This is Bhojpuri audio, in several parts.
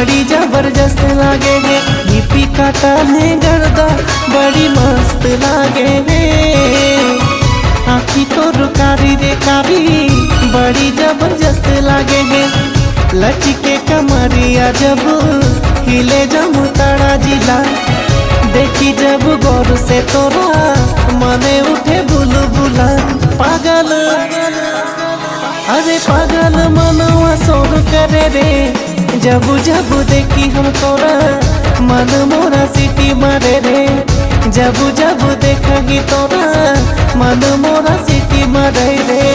बड़ी जबरदस्त लागे है। हिप्पी काटा है गर्दा बड़ी मस्त लागे है। आँखी तो रुकारी रे कारी बड़ी जबरदस्त लागे है। लचके कमरिया जब हिले जमू ताड़ा जिला, देखी जब गौर से तोरा मने उठे बुलबुला। पागल अरे पागल मनवा शोर करे रे, जब जब देखी हम तोरा मन मोरा सीटी मारे रे। जब जब देखी तोरा मन मोरा सीटी मारे रे।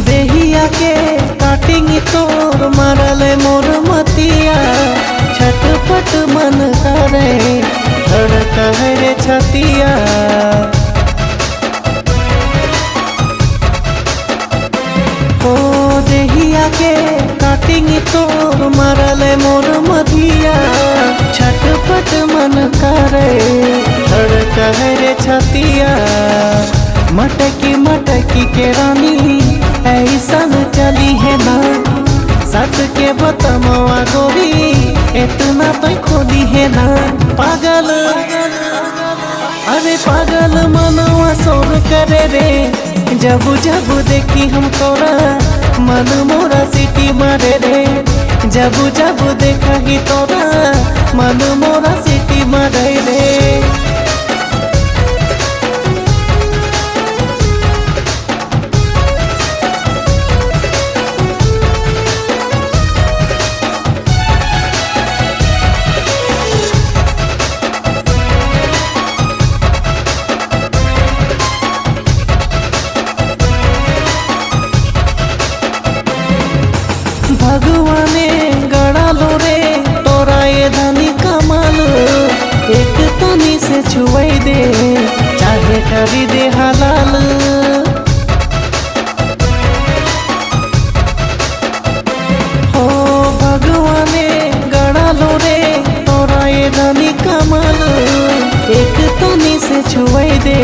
देहिया के काटिंग तोर मारले मोर मतिया, छटपट मन करे धड़क है रे छतिया। ओ देहिया के काटिंग तोर मारले मोर मतिया, छटपट मन करे धड़क है रे छतिया। मटकी मटकी के रानी ऐसन चली है ना, सच के बतमवा गोरी इतना तो खोली है ना। पागल अरे पागल मनवा शोर करे रे, जब जब देखी हम तोरा मन मोरा सीटी मारे रे। जब जब देखी तोरा मन मोरा सीटी मारे रे। भगवाने गड़ा लो रे तोरा ये धनी कमाल, एक तनी से छुआई दे चाहे करी दे हलाल। हो भगवाने गड़ा लो रे तोरा ये धनी कमाल, एक तनी से छुआई दे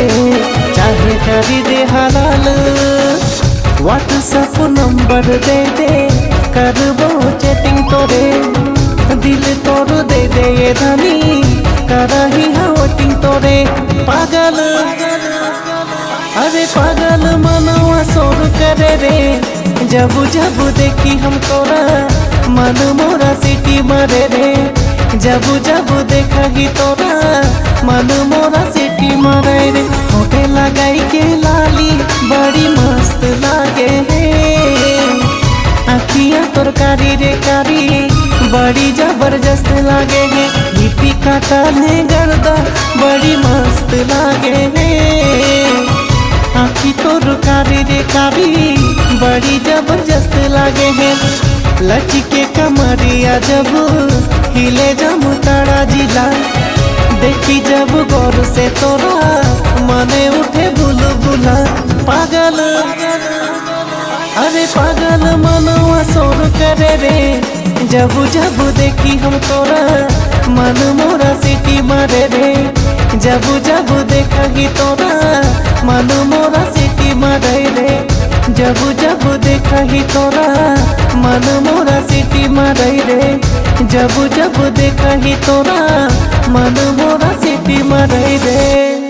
चाहे करी दे हलाल। व्हाट्सएप नंबर दे दे करबो चैटिंग तोरे, दिल तोर दे दे ये धनी करही वोटिंग तोरे। पागल अरे पागल मनवा शोर करे रे, जब जब देखी हम तोरा मन मोरा सीटी मारे रे। जब जब देखी तोरा मन मोरा सीटी मारे रे। होठे लगाई के लाली बड़ी मस्त लागे है, आँखियाँ तोर कारी रे कारी बड़ी जबरदस्त लागे है। हिप्पी काटा है गर्दा बड़ी मस्त लागे है। आँखी तोर कारी रे कारी बड़ी जबरदस्त लागे है। लचके कमरिया जब हिले जमू ताड़ा जिला, देखी जब गौर से तोरा मने उठे बुलबुला। पागल अरे पागल मनवा शोर करे रे, जब जब देखी हम तोरा मन मोरा सीटी मारे रे। जब जब देखी तोरा मन मोरा सीटी मारे रे। जब जब देखी तोरा मन मोरा सीटी मारे रे। जब जब देखी तोरा मन मोरा सीटी मारे रे।